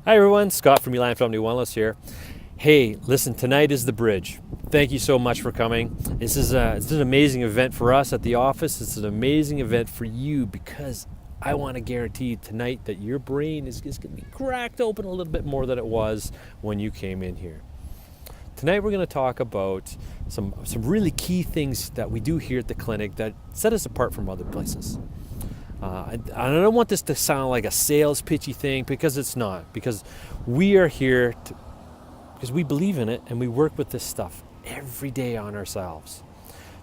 Hi everyone, Scott from Elan Family Wellness here. Hey, listen, tonight is the bridge. Thank you so much for coming. It's an amazing event for us at the office. It's an amazing event for you because I want to guarantee tonight that your brain is going to be cracked open a little bit more than it was when you came in here. Tonight we're going to talk about some really key things that we do here at the clinic that set us apart from other places. I don't want this to sound like a sales pitchy thing because it's not. Because we are here because we believe in it and we work with this stuff every day on ourselves.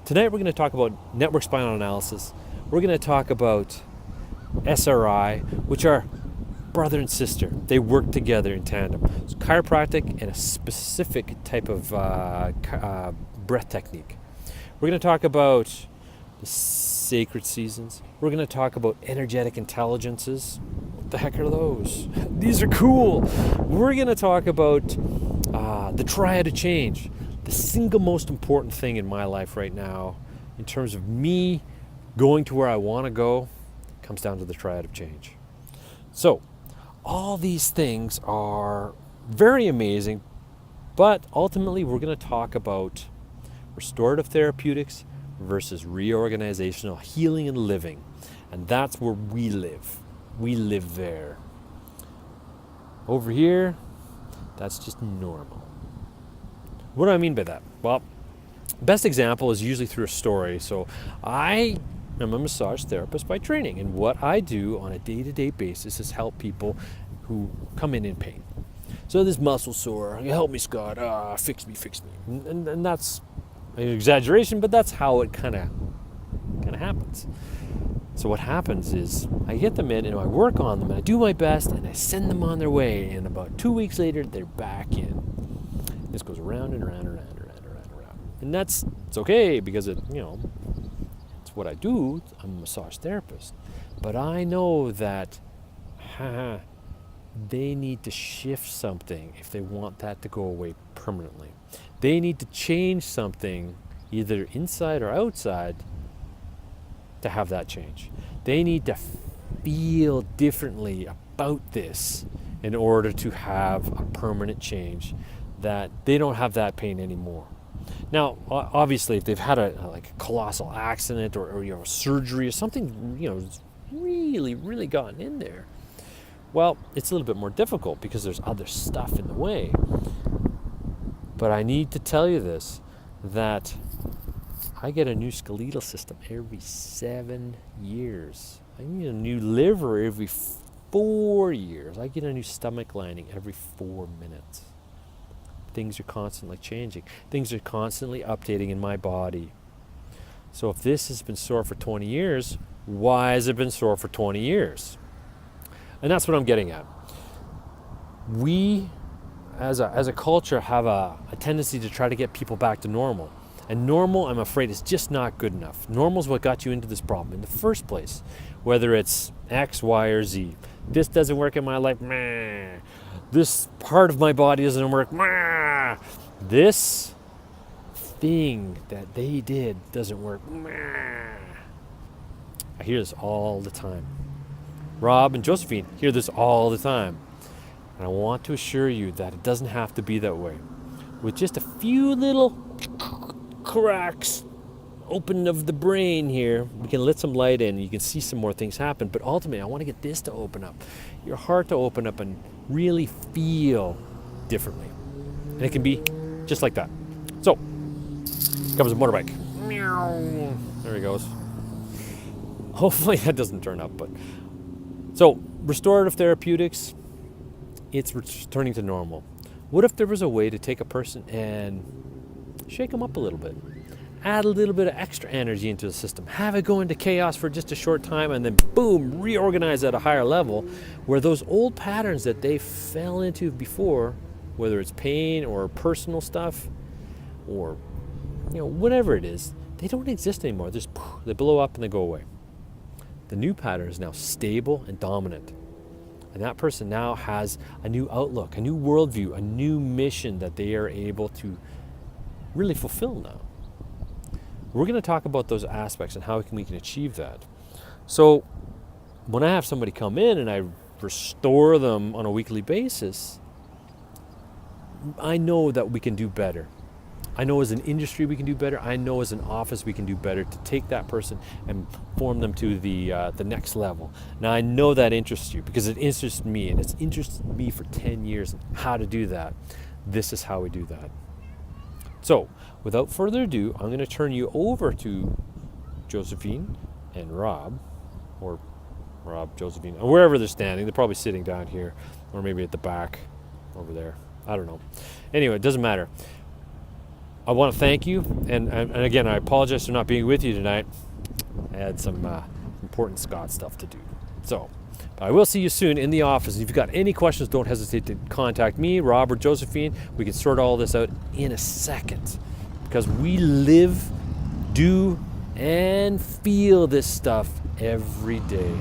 Tonight we're going to talk about network spinal analysis. We're going to talk about SRI, which are brother and sister. They work together in tandem. It's chiropractic and a specific type of breath technique. We're going to talk about the sacred seasons. We're going to talk about energetic intelligences. What the heck are those? These are cool. We're going to talk about the triad of change. The single most important thing in my life right now, in terms of me going to where I want to go, comes down to the triad of change. So, all these things are very amazing, but ultimately we're going to talk about restorative therapeutics versus reorganizational healing and living. And that's where we live. We live there. Over here, that's just normal. What do I mean by that? Well, best example is usually through a story. So I am a massage therapist by training, and what I do on a day-to-day basis is help people who come in pain. So this muscle sore, help me, Scott, fix me. And that's an exaggeration, but that's how it kind of happens. So what happens is I get them in and I work on them and I do my best and I send them on their way, and about 2 weeks later they're back in. This goes around and around. And it's okay because it's what I do. I'm a massage therapist. But I know that they need to shift something if they want that to go away permanently. They need to change something either inside or outside to have that change. They need to feel differently about this in order to have a permanent change, that they don't have that pain anymore. Now, obviously, if they've had a colossal accident or surgery or something, really gotten in there, well, it's a little bit more difficult because there's other stuff in the way. But I need to tell you this, that I get a new skeletal system every 7 years. I need a new liver every 4 years. I get a new stomach lining every 4 minutes. Things are constantly changing. Things are constantly updating in my body. So if this has been sore for 20 years, why has it been sore for 20 years? And that's what I'm getting at. We, as a culture, have a tendency to try to get people back to normal. And normal, I'm afraid, is just not good enough. Normal is what got you into this problem in the first place. Whether it's X, Y, or Z. This doesn't work in my life. Meh. This part of my body doesn't work. Meh. This thing that they did doesn't work. Meh. I hear this all the time. Rob and Josephine hear this all the time. And I want to assure you that it doesn't have to be that way. With just a few little cracks open of the brain here, we can let some light in. You can see some more things happen. But ultimately, I want to get this to open up. Your heart to open up and really feel differently. And it can be just like that. So, comes a motorbike. Meow. There he goes. Hopefully that doesn't turn up, but... So, restorative therapeutics, it's returning to normal. What if there was a way to take a person and shake them up a little bit? Add a little bit of extra energy into the system. Have it go into chaos for just a short time and then boom, reorganize at a higher level where those old patterns that they fell into before, whether it's pain or personal stuff or whatever it is, they don't exist anymore. They blow up and they go away. The new pattern is now stable and dominant. And that person now has a new outlook, a new worldview, a new mission that they are able to really fulfill now. We're going to talk about those aspects and how we can achieve that. So when I have somebody come in and I restore them on a weekly basis, I know that we can do better. I know as an industry we can do better. I know as an office we can do better to take that person and form them to the next level. Now I know that interests you because it interests me, and it's interested me for 10 years how to do that. This is how we do that. So without further ado, I'm going to turn you over to Josephine and Rob, or Rob, Josephine, or wherever they're standing. They're probably sitting down here, or maybe at the back over there. I don't know. Anyway, it doesn't matter. I want to thank you, and again, I apologize for not being with you tonight. I had some important Scott stuff to do. So, I will see you soon in the office. If you've got any questions, don't hesitate to contact me, Rob, or Josephine. We can sort all this out in a second, because we live, do, and feel this stuff every day.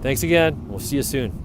Thanks again. We'll see you soon.